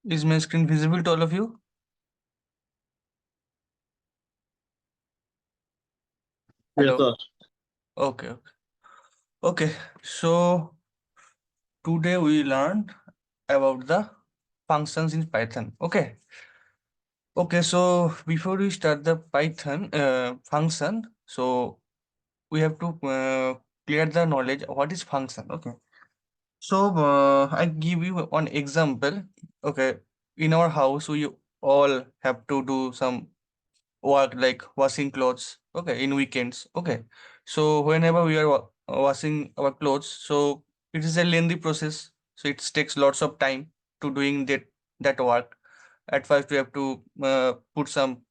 Is my screen visible to all of you? Yes, Hello. sir. Okay. Okay. So today we learned about the functions in Python. Okay. Okay. So before we start the Python function, so we have to clear the knowledge of what is function. Okay. So I give you one example. Okay. In our house, we all have to do some work like washing clothes, okay, in weekends, okay. So whenever we are washing our clothes, so it is a lengthy process, so it takes lots of time to doing that work. At first we have to put some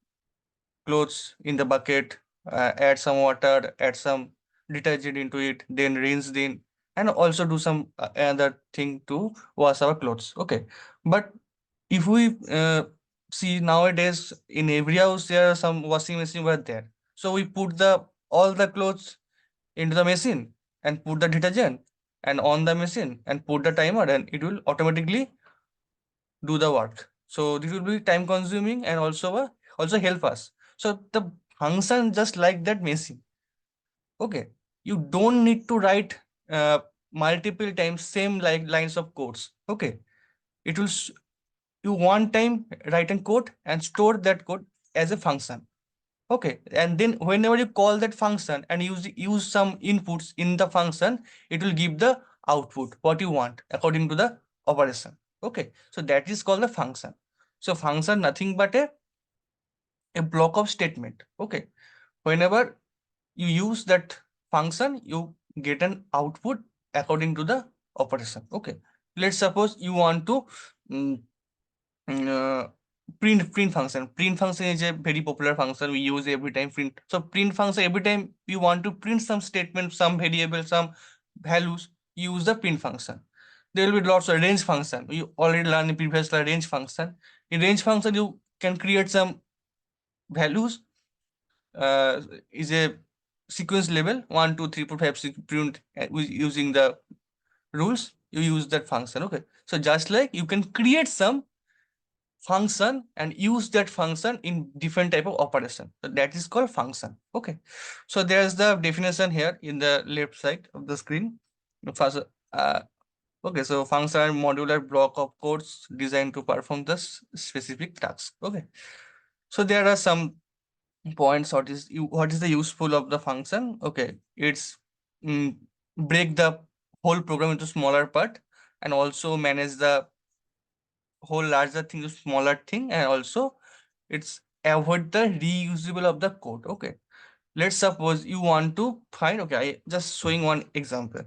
clothes in the bucket, add some water, add some detergent into it, then rinse then, and also do some other thing to wash our clothes, okay. But if we see nowadays in every house there are some washing machine were there, so we put the all the clothes into the machine and put the detergent and on the machine and put the timer and it will automatically do the work. So this will be time consuming and also help us. So the function just like that machine, okay. You don't need to write uh, multiple times same like lines of codes, okay. It will you one time write a code and store that code as a function, okay. And then whenever you call that function and use some inputs in the function, it will give the output what you want according to the operation, okay. So that is called the function. So function nothing but a block of statement, okay. Whenever you use that function, you get an output according to the operation, okay. Let's suppose you want to mm, uh, print function is a very popular function we use every time. Print function, every time you want to print some statement, some variable, some values, use the print function. There will be lots of range function, you already learned in previous range function. In range function you can create some values, is a sequence level 1 2 3 4 5 6 print using the rules, you use that function, okay. So just like you can create some function and use that function in different type of operation, so that is called function, okay. So there's the definition here in the left side of the screen. First, okay, so function are modular block of codes designed to perform the specific task, okay. So there are some points. What is the useful of the function, okay. It's mm, break the whole program into smaller part and also manage the whole larger thing to smaller thing, and also it's avoid the reusable of the code, okay. Let's suppose you want to find, okay, I just showing one example,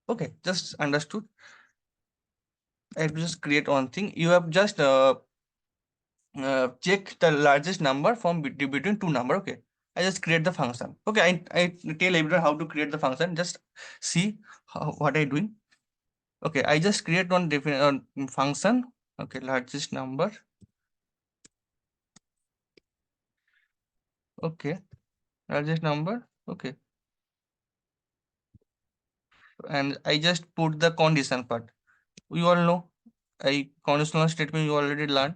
okay, just understood. I have to just create one thing. You have just check the largest number from between two number, okay. I just create the function, okay. I tell everyone how to create the function, just see what I doing, okay. I just create one different function, okay, largest number, okay, largest number, okay. And I just put the condition part. We all know a conditional statement you already learned.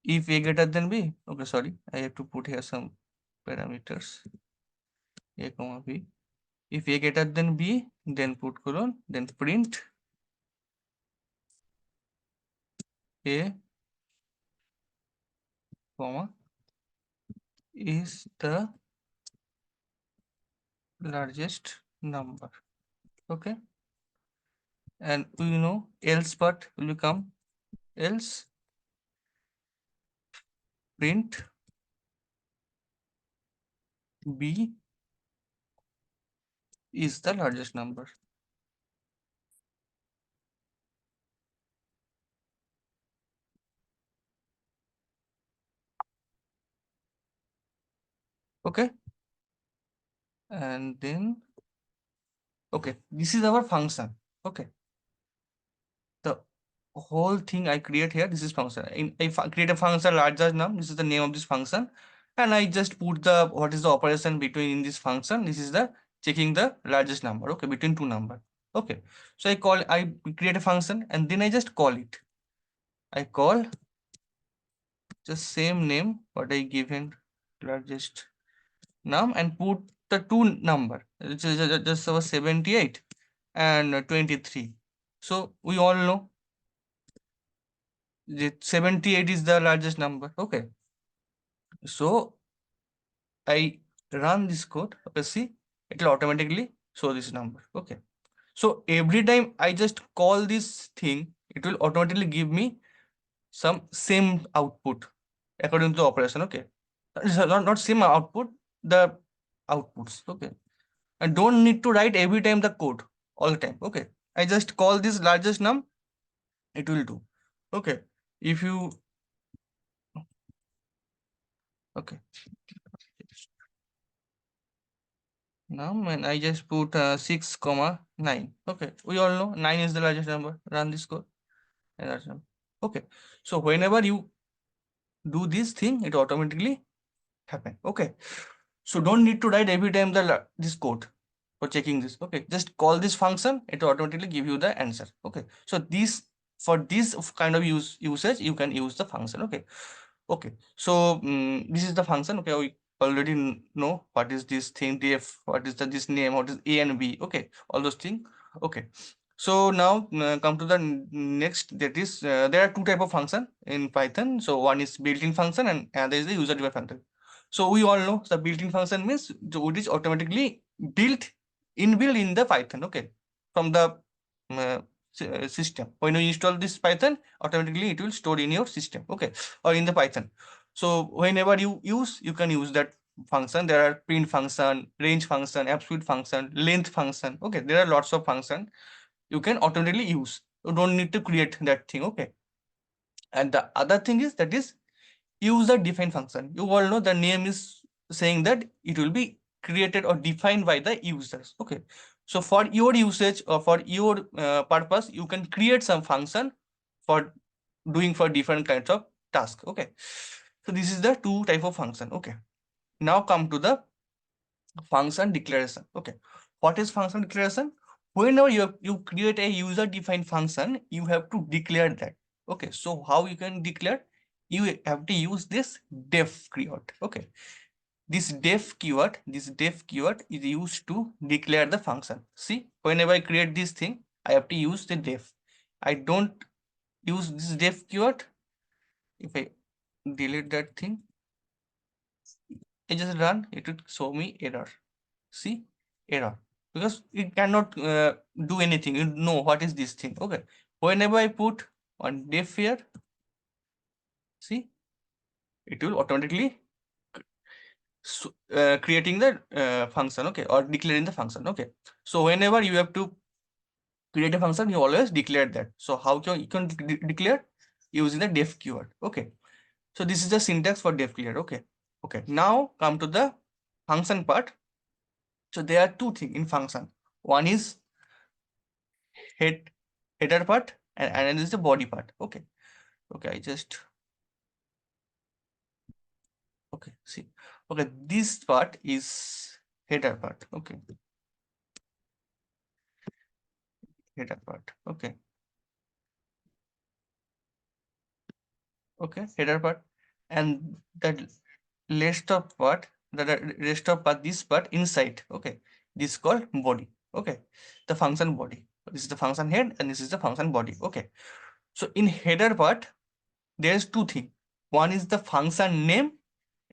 If a greater than b, okay, sorry, I have to put here some parameters, a comma b. If a greater than b, then put colon, then print a comma is the largest number, okay. And we know else part will become else print b is the largest number, okay. And then, okay, this is our function, okay. The whole thing I create here, this is function. If I create a function larger num, this is the name of this function, and I just put the what is the operation between in this function. This is the checking the largest number, okay, between two number, okay. So I create a function and then I just call it. I call just same name what I given largest num and put the two number, which is just our 78 and 23. So we all know that 78 is the largest number. Okay. So I run this code. Okay, see, it will automatically show this number. Okay. So every time I just call this thing, it will automatically give me some same output according to the operation. Okay. Not same output, the outputs. Okay. And don't need to write every time the code all the time. Okay. I just call this largest num, it will do. Okay. If you, okay. Num and I just put 6 comma 9. Okay. We all know 9 is the largest number. Run this code. And that's number. Okay. So whenever you do this thing, it automatically happen. Okay. So don't need to write every time this code for checking this. Okay, just call this function, it will automatically give you the answer. Okay, so this, for this kind of usage you can use the function. Okay. Okay, so this is the function. Okay, we already know what is this thing def, what is this name, what is a and b. Okay, all those things. Okay, so now come to the next, that is there are two type of function in Python. So one is built-in function and there is the user-defined function. So we all know the built-in function means it is automatically built inbuilt in the Python. Okay, from the uh, system. When you install this Python, automatically it will store in your system. Okay, or in the Python. So whenever you use, you can use that function. There are print function, range function, absolute function, length function. Okay, there are lots of function you can automatically use. You don't need to create that thing. Okay, and the other thing is that is user defined function. You all know the name is saying that it will be created or defined by the users. Okay, so for your usage or for your purpose, you can create some function for doing for different kinds of task. Okay, so this is the two type of function. Okay, now come to the function declaration. Okay, what is function declaration? Whenever you create a user defined function, you have to declare that. Okay, so how you can declare? You have to use this def keyword. Okay, this def keyword is used to declare the function. See, whenever I create this thing, I have to use the def. I don't use this def keyword. If I delete that thing, I just run, it will show me error. See, error, because it cannot do anything. You know what is this thing. Okay, whenever I put on def here, see, it will automatically creating the function. Okay, or declaring the function. Okay, so whenever you have to create a function, you always declare that. So how can you can declare? Using the def keyword. Okay, so this is the syntax for def clear. Okay. Okay, now come to the function part. So there are two things in function. One is header part and another is the body part. Okay. Okay, I just, okay, see, okay, this part is header part. Okay, header part. Okay. Okay, header part, and that rest of part, the rest of part, this part inside. Okay, this is called body. Okay, the function body. This is the function head and this is the function body. Okay, so in header part there's two things. One is the function name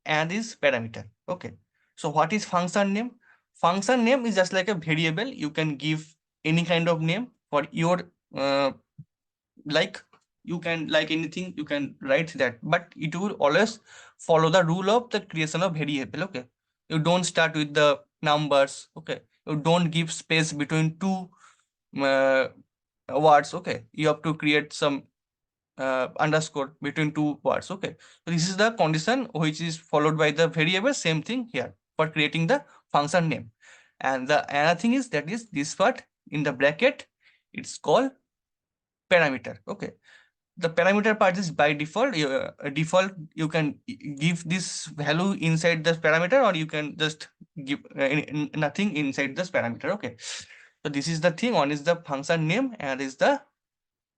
and is parameter. Okay, so what is function name? Function name is just like a variable. You can give any kind of name for your like, you can like anything, you can write that, but it will always follow the rule of the creation of variable. Okay, you don't start with the numbers. Okay, you don't give space between two uh, words. Okay, you have to create some underscore between two words. Okay, so this is the condition which is followed by the variable. Same thing here for creating the function name. And the another thing is that is this part in the bracket, it's called parameter. Okay, the parameter part is by default. Default, you can give this value inside this parameter, or you can just give nothing inside this parameter. Okay, so this is the thing. One is the function name and is the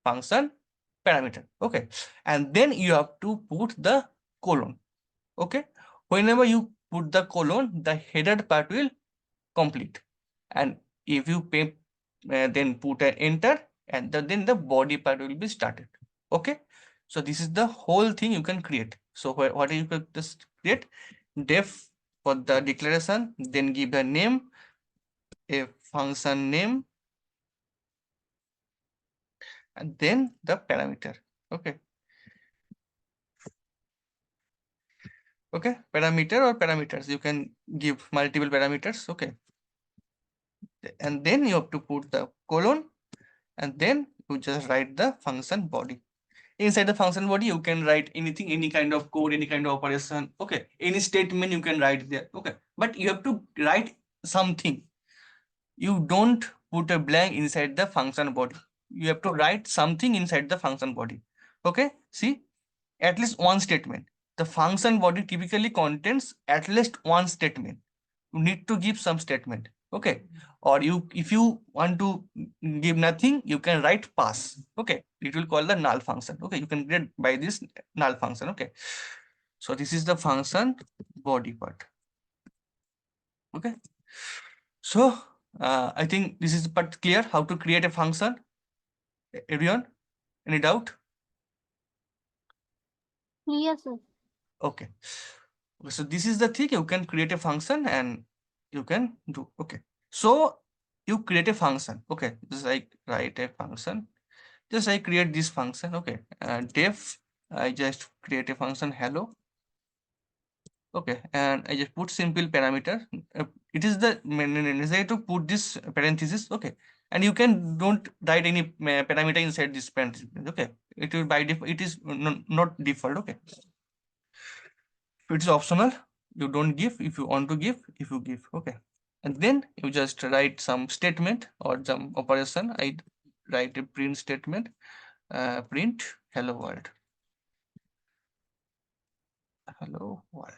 function parameter. Okay, and then you have to put the colon. Okay, whenever you put the colon, the header part will complete, and if you pay, then put an enter, and then the body part will be started. Okay, so this is the whole thing you can create. So what you can just create def for the declaration, then give a name, a function name, and then the parameter. Okay, okay, parameter or parameters, you can give multiple parameters. Okay, and then you have to put the colon, and then you just write the function body. Inside the function body, you can write anything, any kind of code, any kind of operation. Okay, any statement you can write there. Okay, but you have to write something. You don't put a blank inside the function body. You have to write something inside the function body. Okay, see, at least one statement. The function body typically contains at least one statement. You need to give some statement. Okay, or you, if you want to give nothing, you can write pass. Okay, it will call the null function. Okay, you can get by this null function. Okay, so this is the function body part. Okay, so I think this is part clear how to create a function. Everyone, any doubt? Yes, sir. Okay. Okay, so this is the thing, you can create a function and you can do. Okay, so you create a function. Okay, just like write a function, just I create this function. Okay, def, I just create a function hello. Okay, and I just put simple parameter. It is the necessary to put this parenthesis. Okay, and you can don't write any parameter inside this parenthesis. Okay, it will by default, it is not default. Okay, it is optional. You don't give. If you want to give, if you give. Okay, and then you just write some statement or some operation. I write a print statement. Print hello world. Hello world.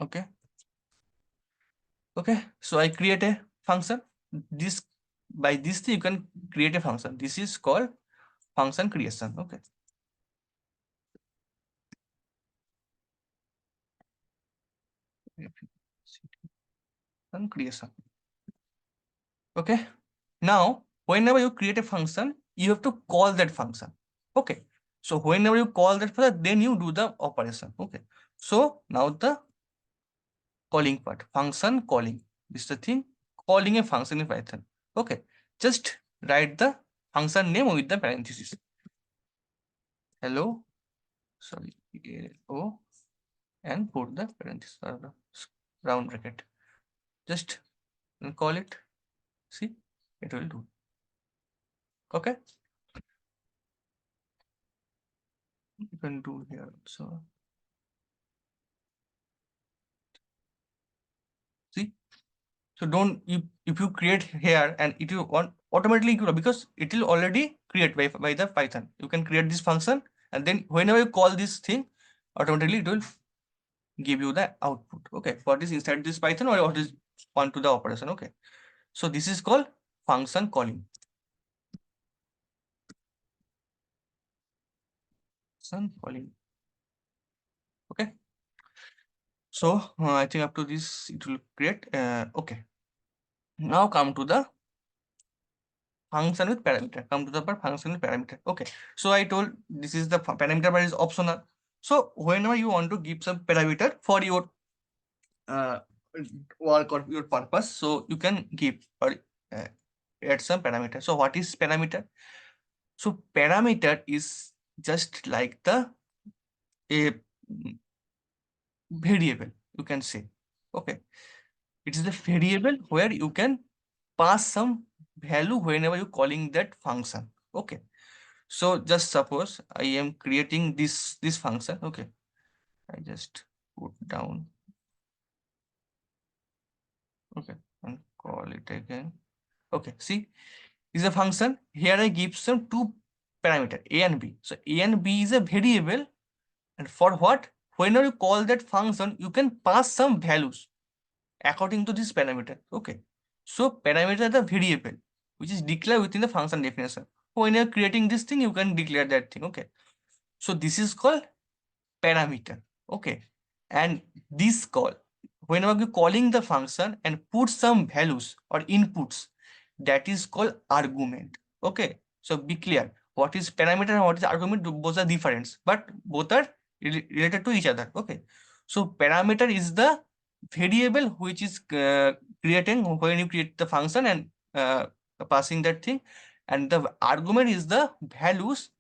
Okay. Okay, so I create a function. This, by this thing you can create a function. This is called function creation. Okay, function creation. Okay, now whenever you create a function, you have to call that function. Okay, so whenever you call that function, then you do the operation. Okay, so now the calling part, function calling. This is the thing, calling a function in Python. Okay, just write the function name with the parenthesis. Hello, sorry, oh, and put the parenthesis or the round bracket. Just call it. See, it will do. Okay, you can do here also. See, so don't, if you create here and it will want automatically, because it will already create by the Python. You can create this function, and then whenever you call this thing, automatically it will give you the output. Okay, what is inside this Python or what is onto the operation. Okay, so this is called function calling. Function calling. Okay, so I think up to this it will create. Okay, now come to the function with parameter. Come to the part function with parameter. Okay, so I told this is the parameter part is optional. So whenever you want to give some parameter for your uh, work or your purpose, so you can give or add some parameter. So what is parameter? So parameter is just like the a variable, you can say. Okay, it is the variable where you can pass some value whenever you calling that function. Okay, so just suppose I am creating this function. Okay, I just put down. Okay, and call it again. Okay, see, is a function. Here I give some two parameter a and b. So a and b is a variable, and for what? Whenever you call that function, you can pass some values according to this parameter. Okay, so parameter is the variable which is declared within the function definition. when you're creating this thing, you can declare that thing. Okay. So this is called parameter. Okay. And this call, whenever you're calling the function and put some values or inputs, that is called argument. Okay. So be clear. What is parameter and what is argument? Both are different, but both are related to each other. Okay. So parameter is the variable which is creating when you create the function and passing that thing, and the argument is the values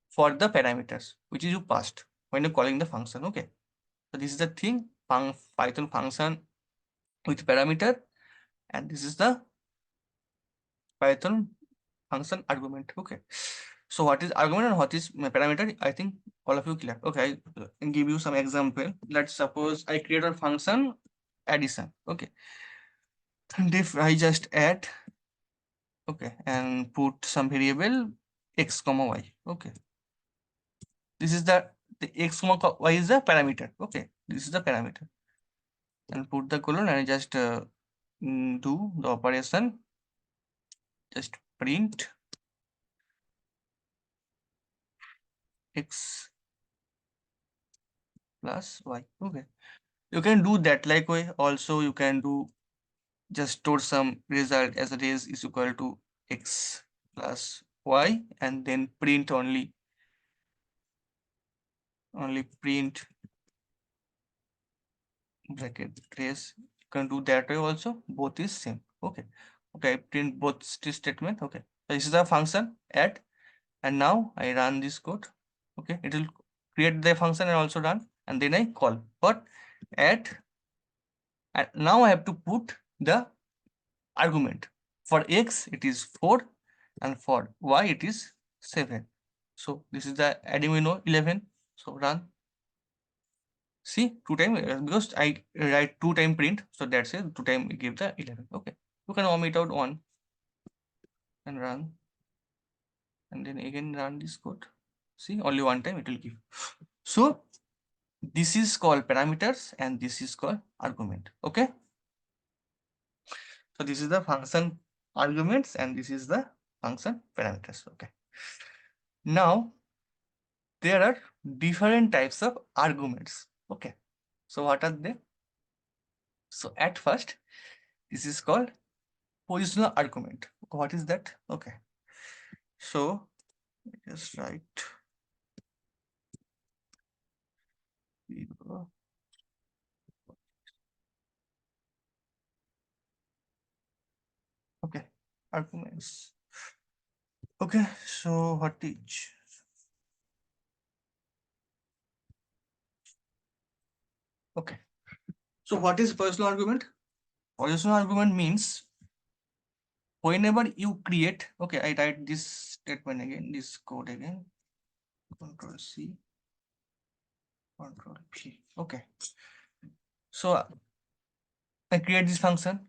for the parameters which is you passed when you're calling the function. Okay. So this is the thing, Python function with parameter, and this is the Python function argument. Okay. So what is argument and what is parameter? I think all of you clear. Okay, I can give you some example. Let's suppose I create a function addition. Okay. And if I just add, okay, and put some variable x comma y. Okay. This is the x comma y is the parameter. Okay. This is the parameter. And put the colon and just do the operation. Just print x plus y. Okay. You can do that like way. Also, you can do just store some result as it is equal to x plus y, and then print only print bracket trace. You can do that way also. Both is same. Okay. Okay. Print both statement. Okay. So this is the function add, and now I run this code. Okay. It will create the function and also run, and then I call. But add, and now I have to put the argument. For x it is 4 and for y it is 7. So this is the adding we know 11. So run. See, 2 time because I write 2 time print, so that's it. 2 time we give the 11. Okay, you can omit out 1 and run, and then again run this code. See, only 1 time it will give. So this is called parameters and this is called argument. Okay, so this is the function arguments and this is the function parameters. Okay, now there are different types of arguments. Okay, so what are they? So at first, this is called positional argument. What is that? Okay, so just write okay, arguments. Okay, so what is, okay, so what is positional argument? Positional argument means whenever you create, okay, I write this statement again, this code again, Control C, Control P. Okay, so I create this function.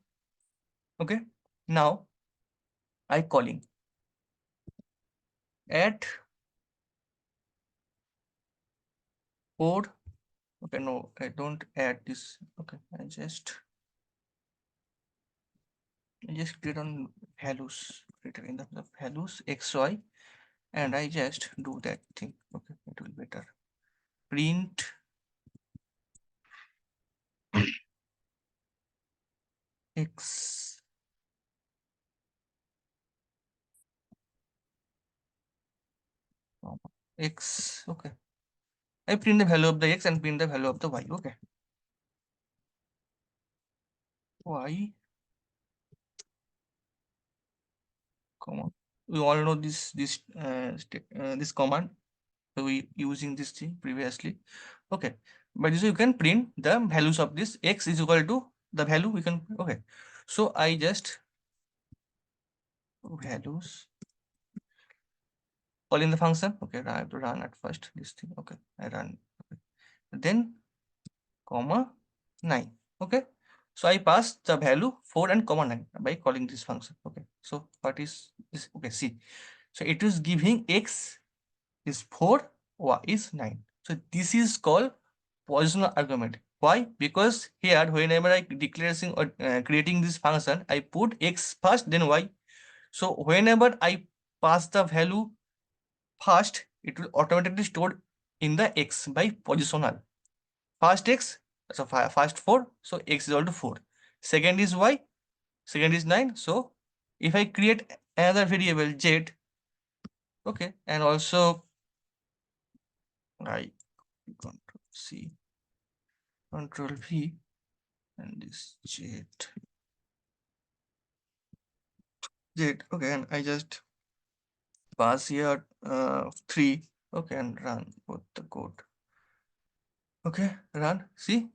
Okay, now I calling add code. Okay, no, I don't add this. Okay, I just create on values, in the values xy, and I just do that thing. Okay, it will be better. Print x x. Okay, I print the value of the x and print the value of the y. Okay, y, comma. We all know this command. So we using this thing previously. Okay, but this you can print the values of this x is equal to the value we can. Okay, so I just values call in the function. Okay, I have to run at first this thing. Okay, I run. Okay. Then comma 9. Okay, so I pass the value 4 and comma 9 by calling this function. Okay, so what is this? Okay, see, so it is giving x is 4, y is 9. So this is called positional argument. Why? Because here whenever I declaring or creating this function, I put x first then y. So whenever I pass the value first, it will automatically stored in the x by positional. First x, so first 4, so x is equal to 4. Second is y, second is 9. So if I create another variable z, okay, and also I control C, control V, and this z, okay, and I just pass here 3, okay, and run both the code. Okay, run. See,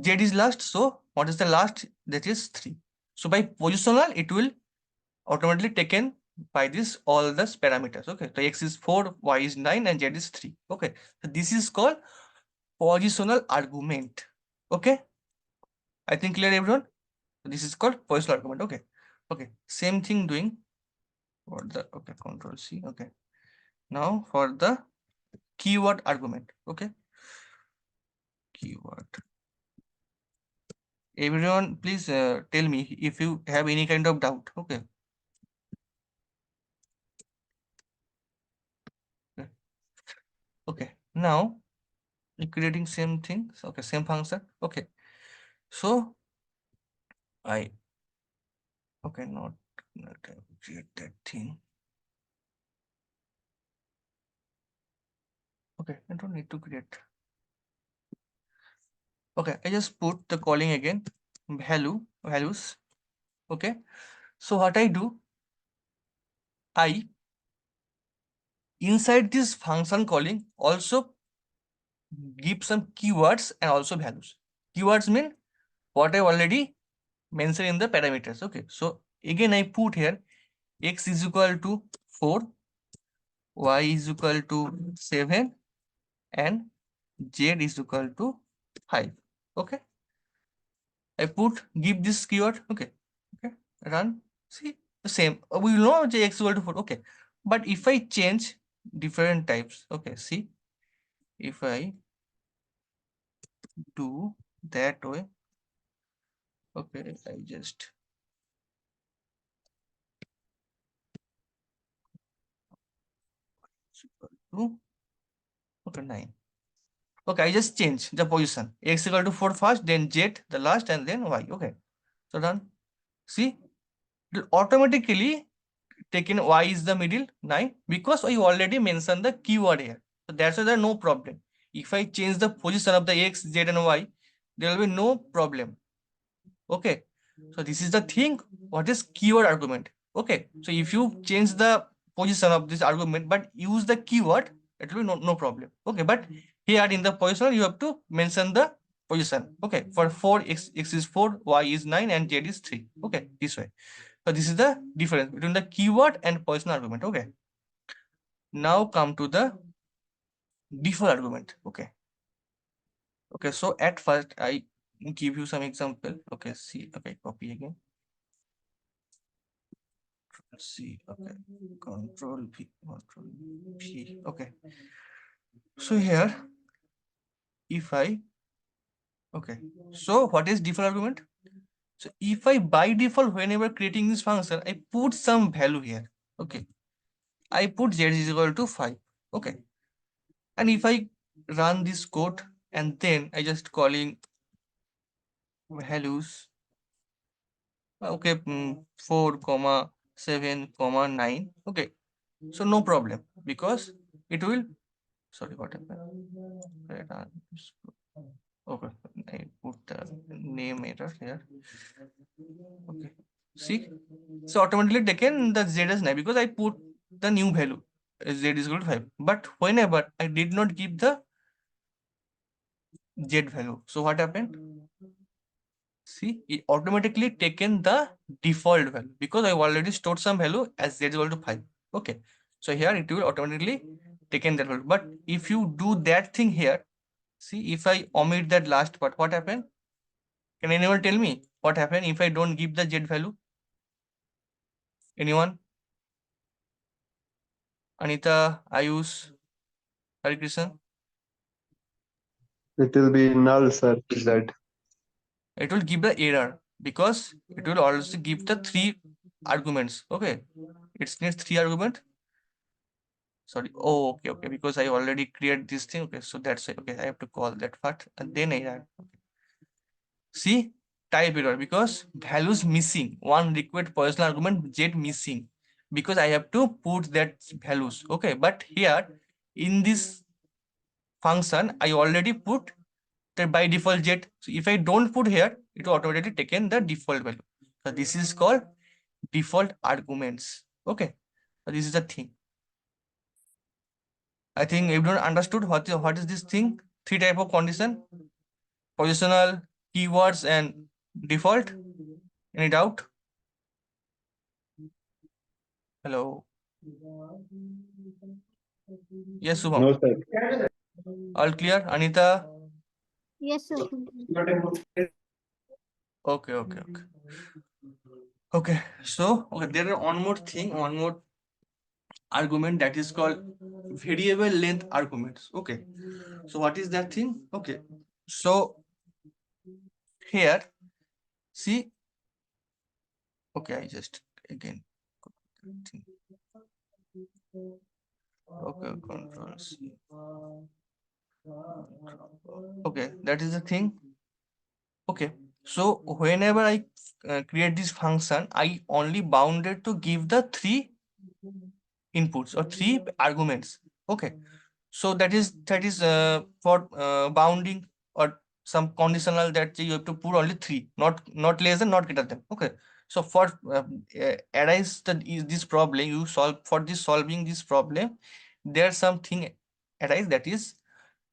z is last, so what is the last? That is 3. So by positional, it will automatically taken by this all the parameters. Okay, so x is 4, y is 9, and z is 3. Okay, so this is called positional argument. Okay, I think clear everyone. This is called positional argument. Okay, okay, same thing doing for the, okay, control C. Okay, now for the keyword argument. Okay, keyword. Everyone, please tell me if you have any kind of doubt. Okay. Okay. Now creating same thing. Okay, same function. Okay. So I, okay, not create that thing. Okay, I don't need to create. Okay, I just put the calling again, values. Okay, so what I do, I inside this function calling also give some keywords and also values. Keywords mean what I already mentioned in the parameters. Okay, so again I put here x is equal to 4, y is equal to 7, and z is equal to 5. Okay, I put give this keyword. Okay, okay, run. See the same. We will know j x equal to 4. Okay, but if I change different types, okay, see, if I do that way, okay, I just equal to, okay, 9. Okay, I just change the position. X equal to 4 first, then z the last, and then y. Okay, so done. See, it will automatically taken y is the middle 9 because I already mentioned the keyword here. So that's why there are no problem. If I change the position of the x, z, and y, there will be no problem. Okay, so this is the thing. What is keyword argument? Okay, so if you change the position of this argument but use the keyword, it will be no problem. Okay, but here in the position you have to mention the position. Okay, for 4, x is 4, y is 9, and z is 3. Okay, this way. So this is the difference between the keyword and positional argument. Okay, now come to the default argument. Okay, okay, so at first I give you some example. Okay, see, okay, copy again. C, okay, control V, control V. Okay, so here if I, okay, so what is default argument? So if I by default, whenever creating this function, I put some value here. Okay, I put z is equal to 5. Okay, and if I run this code and then I just calling values, okay, 4 comma 7 comma 9. Okay, so no problem because it will, sorry, what happened? Okay, I put the name error here. Okay, see, so automatically taken the z as 9 because I put the new value z is equal to 5. But whenever I did not give the z value, so what happened? See, it automatically taken the default value because I already stored some value as z is equal to 5. Okay, so here it will automatically taken that value. But if you do that thing here, see, if I omit that last part, what happened? Can anyone tell me what happened if I don't give the z value? Anyone? Anita, Ayush, Hari Krishnan? It will be null, sir, Z. It will give the error because it will also give the 3 arguments. Okay, it needs 3 argument. Sorry. Oh, okay, because I already created this thing. Okay, so that's it. Okay, I have to call that part and then I add. Okay. See, type error because values missing. One required positional argument z missing because I have to put that values. Okay, but here in this function I already put that by default z. So if I don't put here, it will automatically taken the default value. So this is called default arguments. Okay, so this is the thing. I think everyone understood what is this thing. 3 type of condition: positional, keywords, and default. Any doubt? Hello. Yes, Subham. No, sir. All clear? Anita? Yes, sir. Okay. Okay. So there are one more argument that is called variable length arguments. Okay. So what is that thing? Okay. So here, see. Okay, I just again. Okay, control C. Okay, that is the thing. Okay, so whenever I create this function, I only bounded to give the 3 inputs or 3 arguments. Okay, so that is for bounding or some conditional that you have to put only 3, not less than, not greater than. Okay, so for arise this problem, you solve for this solving this problem, there's something arise that is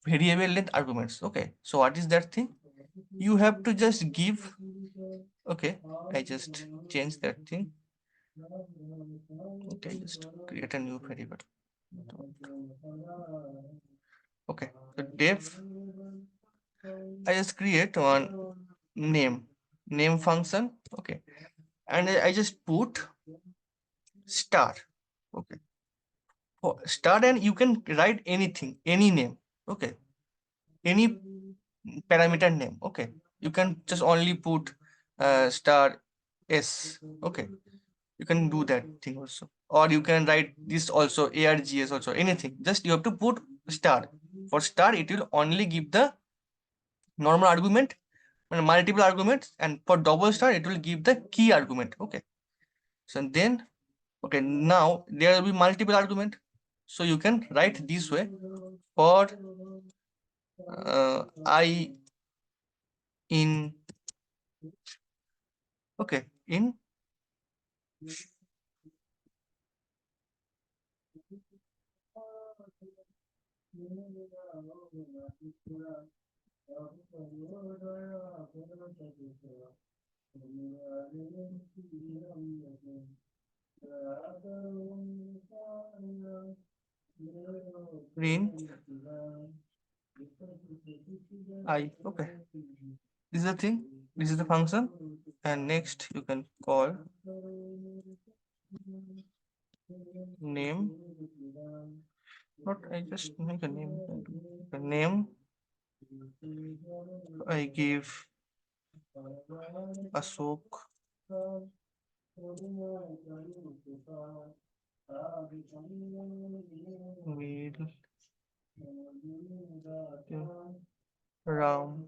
variable length arguments. Okay, so what is that thing? You have to just give. Okay, I just change that thing. Okay, just create a new variable. Okay, so def, I just create one name function. Okay, and I just put star. Okay, for star, and you can write anything, any name. Okay, any parameter name. Okay, you can just only put star s. Okay, you can do that thing also, or you can write this also, args also, anything. Just you have to put star. For star, it will only give the normal argument and multiple arguments, and for double star it will give the key argument. Okay, so then, okay, now there will be multiple argument, so you can write this way: for I in, okay, in print I. Okay, this is the thing, this is the function, and next you can call name. Not, I just make a name. A name, I give Ashok will Ram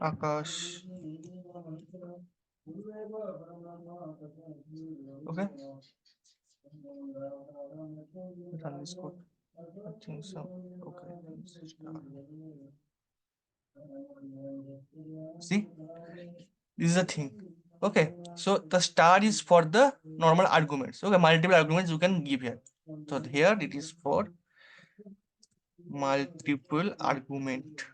Akash. Okay, run this code. I think so. Okay, see, this is the thing. Okay, so the star is for the normal arguments. Okay, multiple arguments you can give here. So here it is for multiple argument.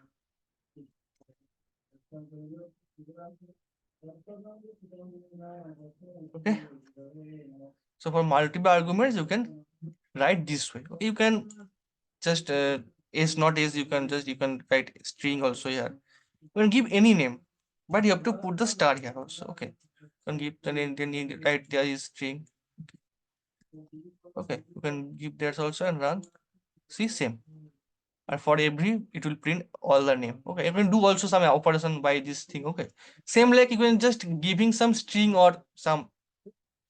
Okay, so for multiple arguments you can write this way. Okay, you can just is not is, you can write string also here. You can give any name, but you have to put the star here also. Okay, you can give the name, then you write there is string. Okay, you can give that also and run. See, same. and for every it will print all the name. Okay, you can do also some operation by this thing. Okay, same like you can just giving some string or some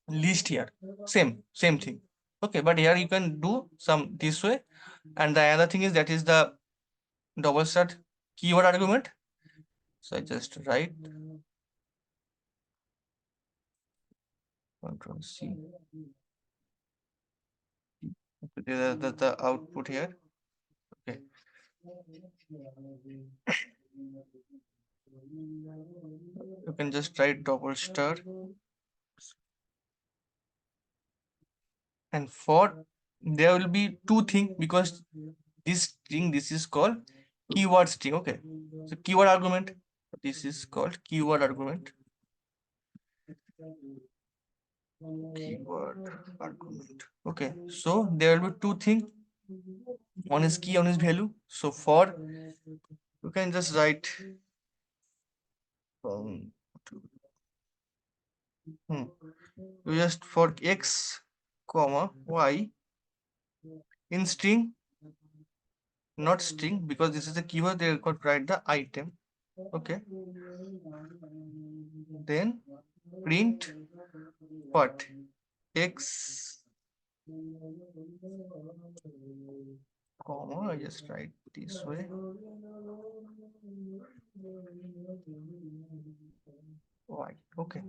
list here, same thing. Okay, but here you can do some this way. And the other thing is that is the double start keyword argument. So I just write Control C. Okay, the output here. Okay. You can just write double star, and for there will be two things because this string, this is called keyword string. Okay, so keyword argument, this is called keyword argument. Keyword argument. Okay, so there will be two things, one is key, one is value. So for you can just write um, just for x comma y in string, not string, because this is a keyword, they could write the item. Okay, then print what x comma, I just write this way, y. Okay,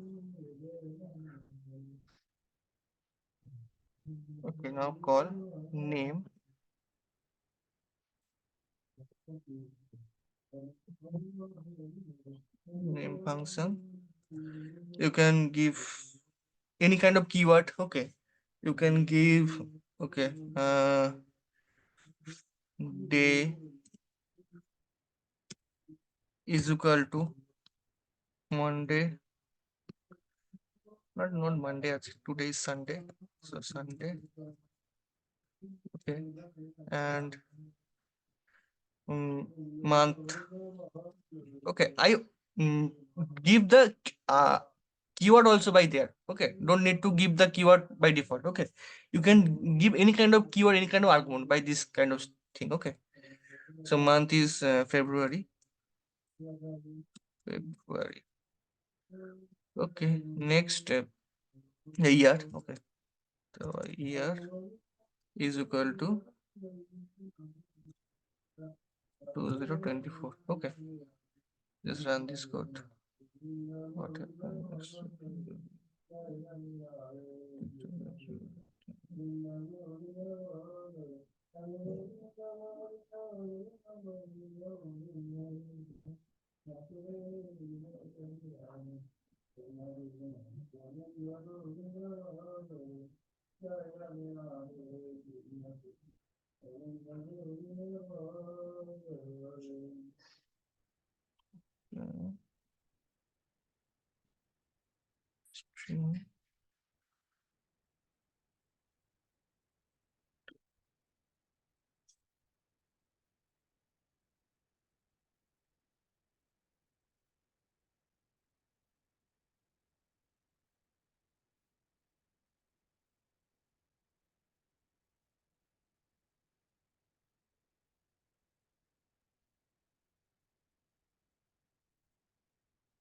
okay, now call name function. You can give any kind of keyword. Okay, you can give, okay, day is equal to Monday, not Monday, actually today is Sunday, so Sunday. Okay, and month. Okay, I give the keyword also by there. Okay, don't need to give the keyword by default. Okay, you can give any kind of keyword, any kind of argument by this kind of thing. Okay, so month is February. Okay, next step, the year. Okay, so year is equal to 2024. Okay, just run this code. What happens? String.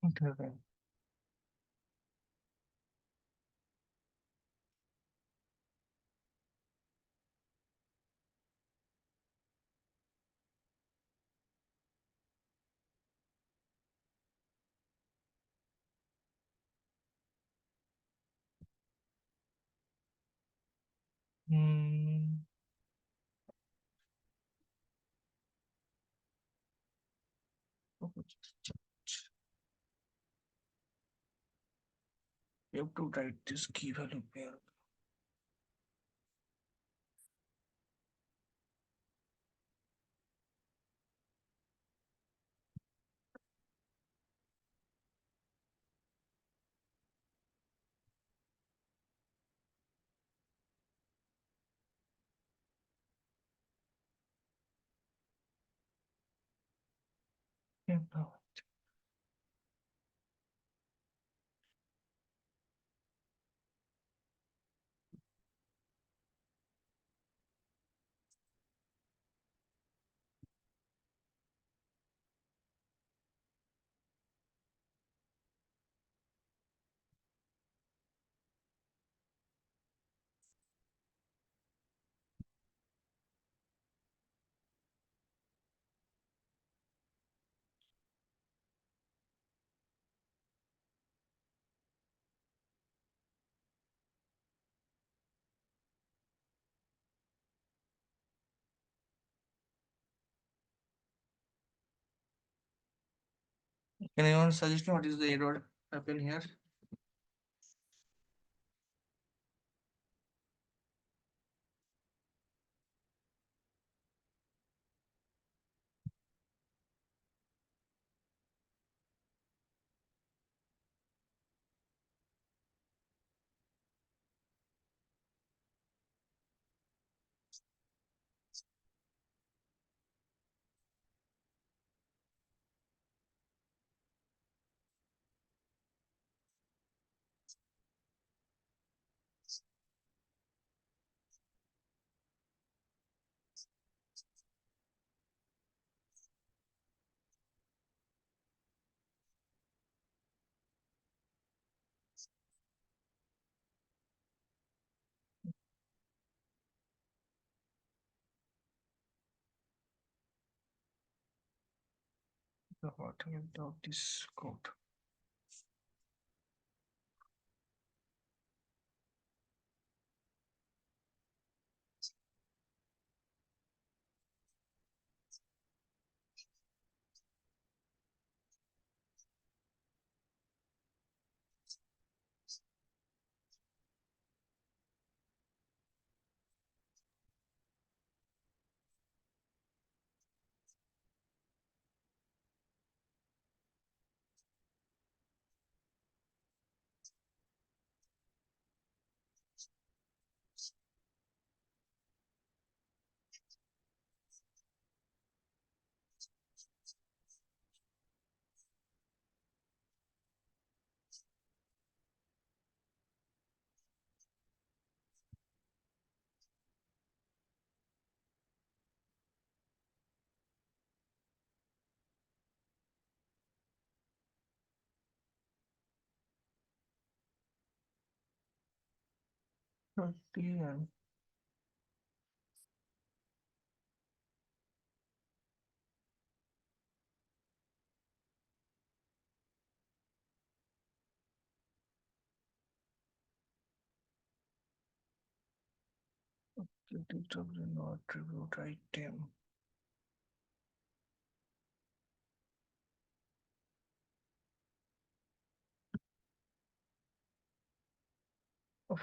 Okay. Hmm. You have to write this key value pair. Yeah, no. Can anyone suggest me what is the error happen here? What about this code? And not attribute item. Oh,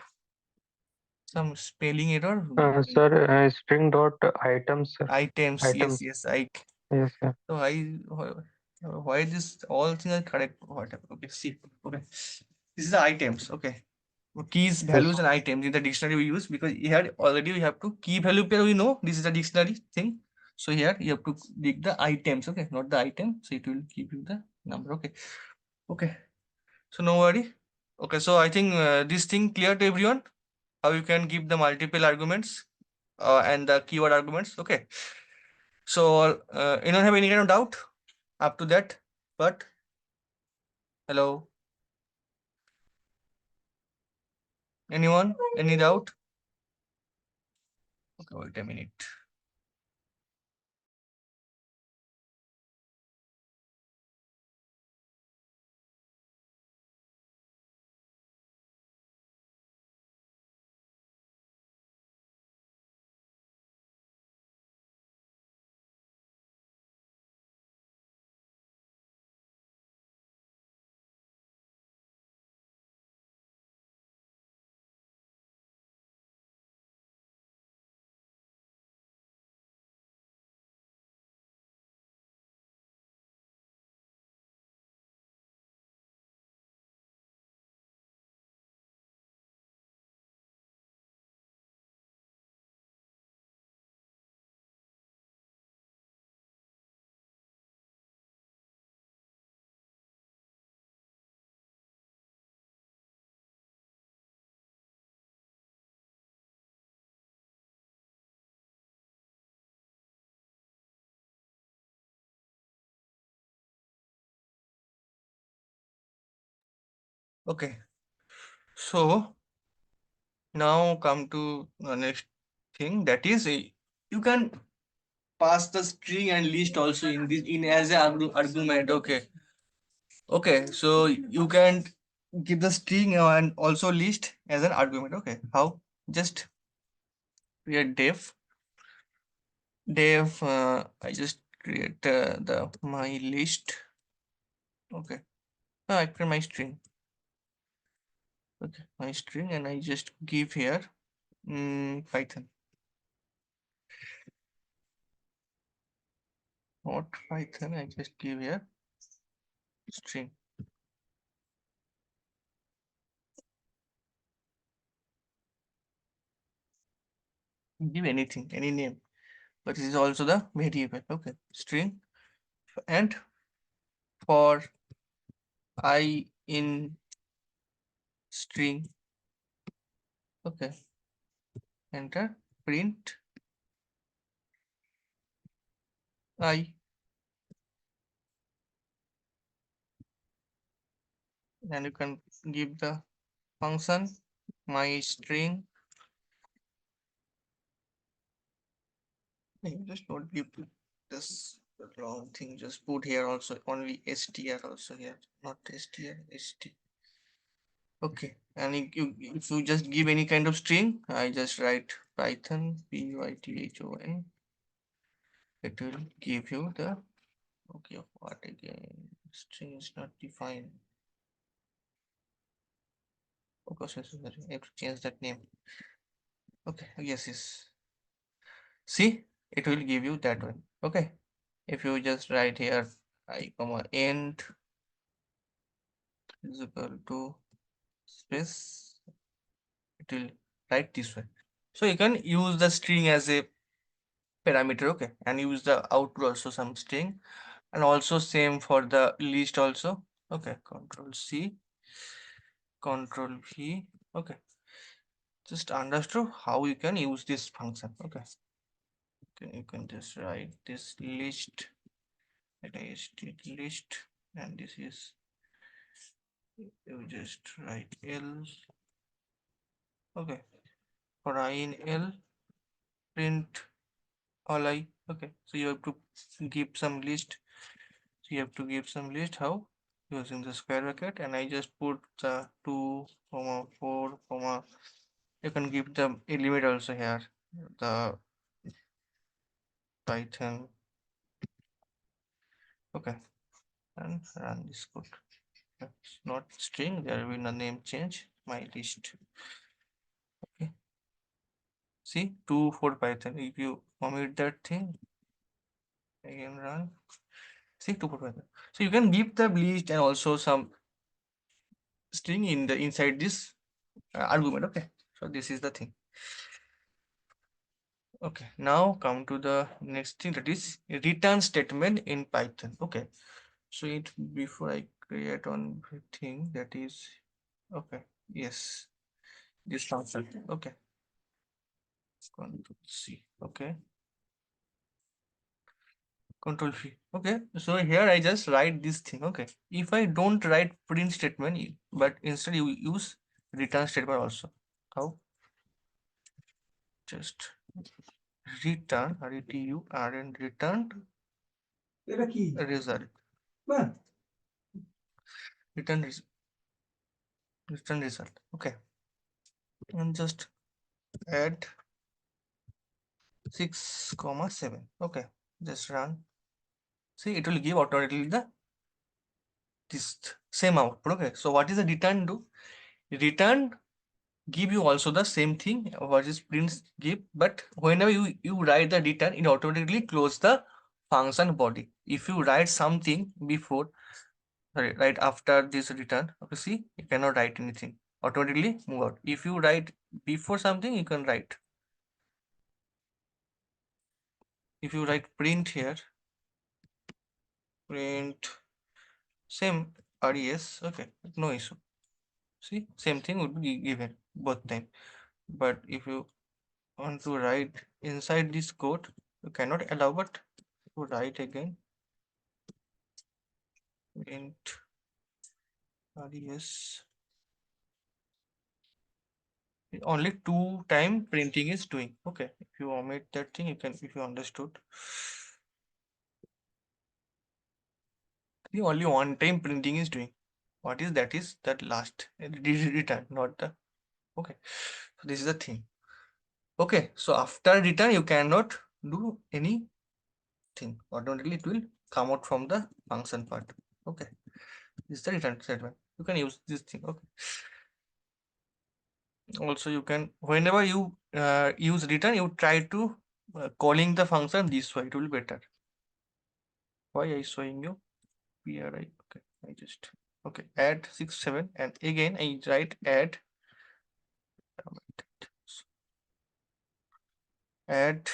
some spelling error. Sir, string dot items, Items. Yes, items. yes. I. Yes, sir. So why this all things are correct? Whatever. Okay. See. Okay. This is the items. Okay. Keys, Yes, values, and items in the dictionary we use, because here already we have to key value pair, we know this is a dictionary thing. So here you have to dig the items, okay, not the item. So it will give you the number. Okay. Okay. So no worry. Okay. So I think this thing clear to everyone. How you can give the multiple arguments and the keyword arguments. Okay. So anyone have any kind of doubt up to that? But hello, anyone? Any doubt? Okay, wait a minute. Okay. So now come to the next thing, that is you can pass the string and list also in this in as a argument. Okay. Okay. So you can give the string and also list as an argument. Okay. How? Just create def I just create the my list Okay. Now I create my string. Okay, my string, and I just give here Python. Not Python, I just give here string. Give anything, any name, but this is also the variable. Okay, string, and for I in string. Okay, enter, print I, and you can give the function my string. You just don't give this wrong thing. Just put here also only str also here, not str, st. Okay, and if you just give any kind of string, I just write Python python. It will give you the, okay, what again? String is not defined. Okay, so I have to change that name. Okay, yes. See, it will give you that one. Okay, if you just write here I comma end is equal to space, it will write this way. So you can use the string as a parameter, okay, and use the output also some string, and also same for the list also. Okay, control C, control V. Okay, just understood how you can use this function. Okay, you can just write this list, list, and this is, you just write L. Okay, for I in L, print all I. Okay, so you have to give some list. So you have to give some list how, using the square bracket, and I just put the 2 comma 4 comma, you can give the limit also here, the Python. Okay, and run this code. It's not string, there will be no name change, my list. Okay, see 2 4 Python. If you omit that thing, again run. See 2 4 Python. So you can give the list and also some string in the inside this argument. Okay, so this is the thing. Okay, now come to the next thing, that is return statement in Python. Okay, so it, before I create one thing, that is, okay, yes, this function. Okay, control C. Okay, control V. Okay, so here I just write this thing. Okay, if I don't write print statement, but instead you use return statement also. How? Just return, return, result, return return result. Okay, and just add 6 comma 7. Okay, just run. See, it will give automatically the this same output. Okay, so what is the return do? Return give you also the same thing what is print give, but whenever you write the return, it automatically close the function body. If you write something before, sorry, right after this return, okay, see, you cannot write anything, automatically move out. If you write before something, you can write. If you write print here, print same res, okay, no issue. See, same thing would be given both time. But if you want to write inside this code, you cannot allow, but to write again print res, only 2 time printing is doing. Okay, if you omit that thing, you can, if you understood, the only 1 time printing is doing. What is that? Is that last return, not the, okay, so this is the thing. Okay, so after return you cannot do anything, automatically it will come out from the function part. Okay, This is the return statement. You can use this thing. Okay. Also, you can, whenever you use return, you try to calling the function this way. It will be better. Why I showing you? PRI. Okay. I just okay. Add 6 7 and again I write add 8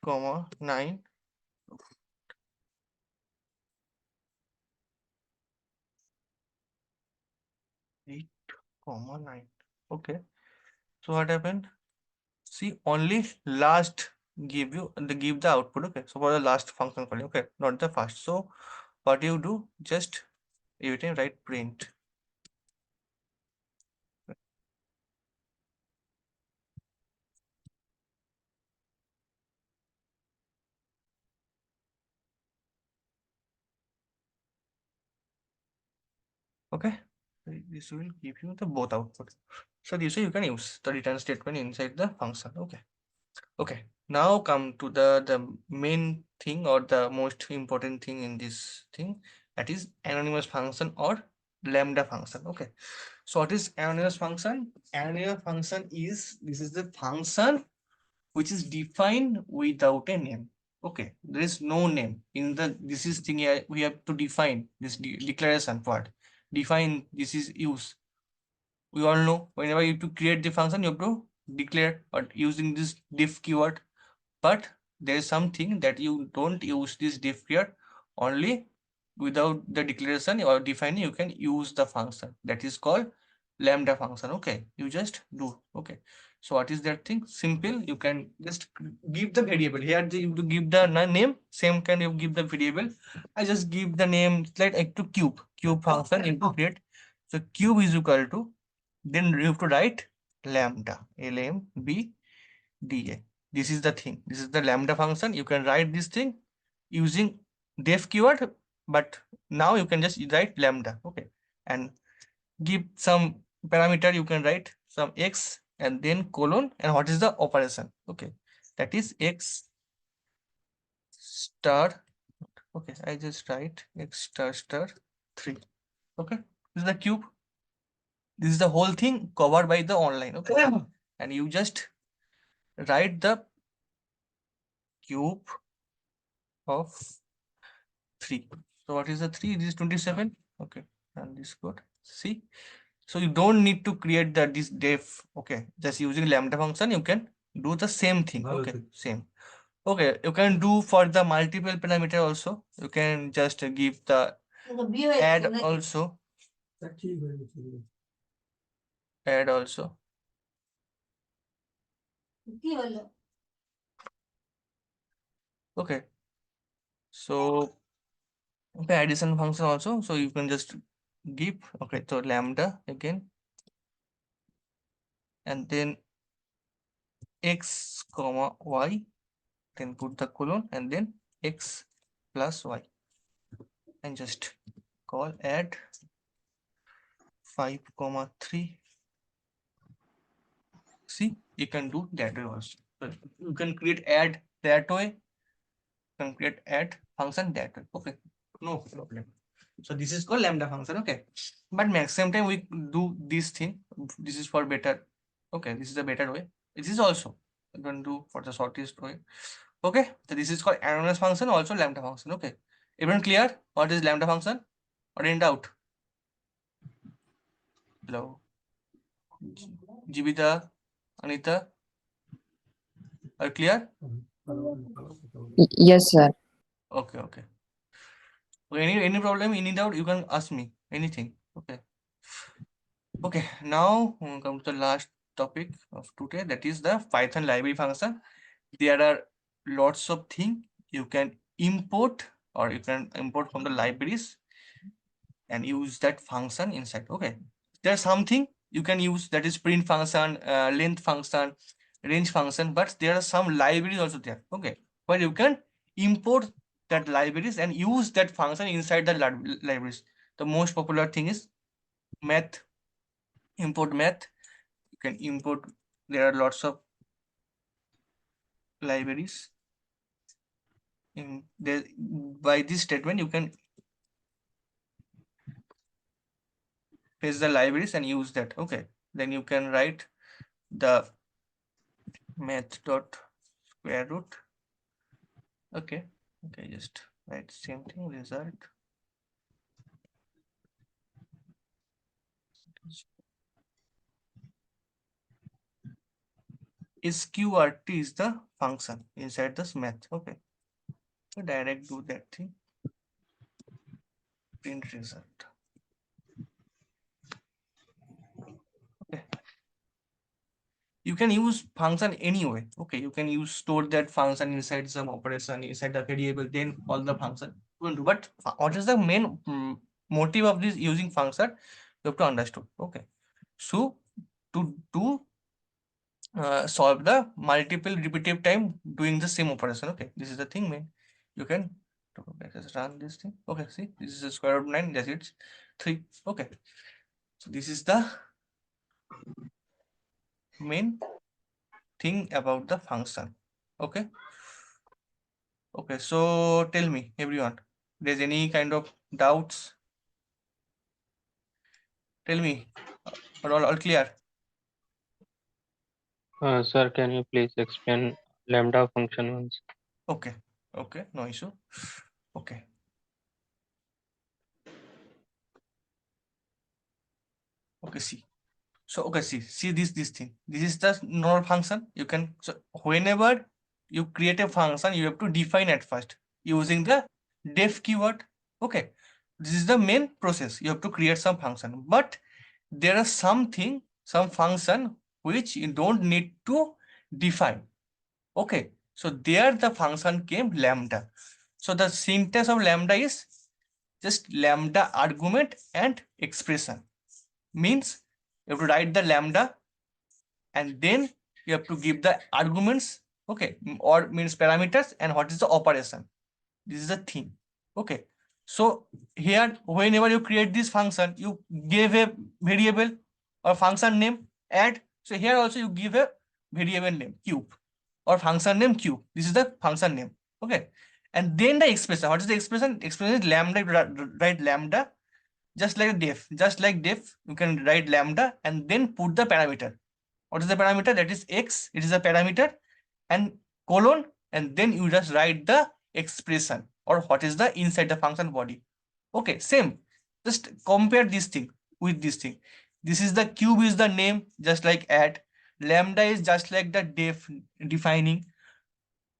comma 9. 8 comma 9. Okay. So what happened? See, only last give the output. Okay. So for the last function calling. Okay, not the first. So what you do? Just you can write print. Okay. This will give you the both output. So this way you can use the return statement inside the function. Okay. Okay. Now come to the main thing or the most important thing in this thing, that is anonymous function or lambda function. Okay. So what is anonymous function? Anonymous function is, this is the function which is defined without a name. Okay, there is no name in the, this is thing here, we have to define this declaration part. Define, this is use. We all know whenever you have to create the function, you have to declare or using this diff keyword. But there is something that you don't use this diff keyword, only without the declaration or defining you can use the function, that is called lambda function. Okay, you just do. Okay, so what is that thing? Simple, you can just give the variable here, you to give the name, same kind you give the variable. I just give the name like to cube function into create. So cube is equal to, then you have to write lambda, LMBDA. This is the thing, this is the lambda function. You can write this thing using def keyword, but now you can just write lambda. Okay, and give some parameter, you can write some x and then colon, and what is the operation? Okay, that is x star. Okay, I just write x star star 3. Okay, this is the cube. This is the whole thing covered by the online. Okay, and you just write the cube of 3. So what is the 3? This is 27. Okay, and this code. See, so you don't need to create the this def. Okay, just using lambda function you can do the same thing. Okay, same. Okay, you can do for the multiple parameter also. You can just give the add also. Add also. Okay, so okay, addition function also. So you can just give, okay, so lambda again, and then x comma y, then put the colon, and then x plus y, and just call add 5 comma 3. See, you can do that way also. So you can create add that way, you can create add function that way. Okay, no problem. So this is called lambda function. Okay, but maximum time we do this thing. This is for better. Okay, this is a better way. This is also you can do for the shortest way. Okay, so this is called anonymous function, also lambda function. Okay, everyone clear what is lambda function or in doubt? Hello, Jibita, Anita, are you clear? Yes, sir. Okay, okay. Any problem, any doubt, you can ask me anything. Okay. Okay, now come to the last topic of today, that is the Python library function. There are lots of things you can import, or you can import from the libraries and use that function inside. Okay, there's something you can use, that is print function, length function, range function, but there are some libraries also there. Okay, where you can import that libraries and use that function inside the libraries. The most popular thing is math, import math. You can import, there are lots of libraries in there. By this statement you can fetch the libraries and use that. Okay, then you can write the math dot square root. Okay, just write same thing, result sqrt is the function inside this math. Okay, so direct do that thing, print result. Okay, you can use function anyway. Okay, you can use store that function inside some operation inside the variable, then all the function will do. But what is the main motive of this using function, you have to understand. Okay, so to solve the multiple repetitive time doing the same operation. Okay, this is the thing, man. You can just run this thing. Okay, see, this is the square root of 9, that's it, 3. Okay, so this is the main thing about the function. Okay, so tell me everyone, there's any kind of doubts? Tell me, are all clear? Sir, can you please explain lambda function once? Okay, no issue. Okay, see. So okay, see this thing. This is the normal function. You can, so whenever you create a function, you have to define at first using the def keyword. Okay, this is the main process. You have to create some function, but there are some function which you don't need to define. Okay, so there the function came lambda. So the syntax of lambda is just lambda argument and expression. Means you have to write the lambda and then you have to give the arguments. Okay, or means parameters, and what is the operation. This is the thing. Okay, so here whenever you create this function, you give a variable or function name add. So here also you give a variable name cube or function name cube. This is the function name. Okay, and then the expression. What is the expression? Expression is lambda. Write lambda just like def, you can write lambda and then put the parameter. What is the parameter? That is x. It is a parameter, and colon, and then you just write the expression or what is the inside the function body. Okay, same. Just compare this thing with this thing. This is the cube is the name, just like add. Lambda is just like the def defining.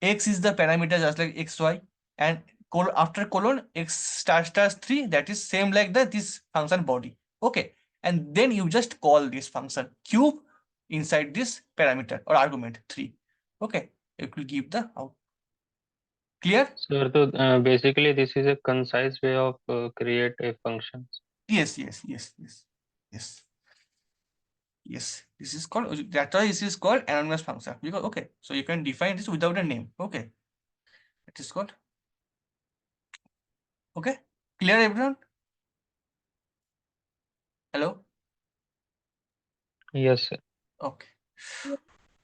X is the parameter just like xy, and after colon x star star 3, that is same like this function body. Okay, and then you just call this function cube inside this parameter or argument 3. Okay, it will give the out. Clear? Sir, so basically this is a concise way of create a function. Yes, yes. This is called, that's why this is called anonymous function, because okay, so you can define this without a name. Okay, it is called. Okay, clear everyone? Hello? Yes, sir. Okay.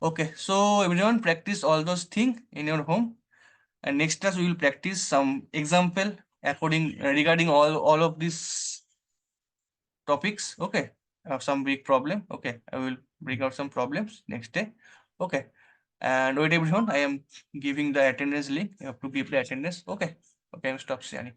Okay, so everyone practice all those things in your home, and next class we will practice some example according regarding all of these topics. Okay, I have some big problem. Okay, I will bring out some problems next day. Okay, and wait everyone, I am giving the attendance link. You have to give the attendance. Okay, I'm stop sharing.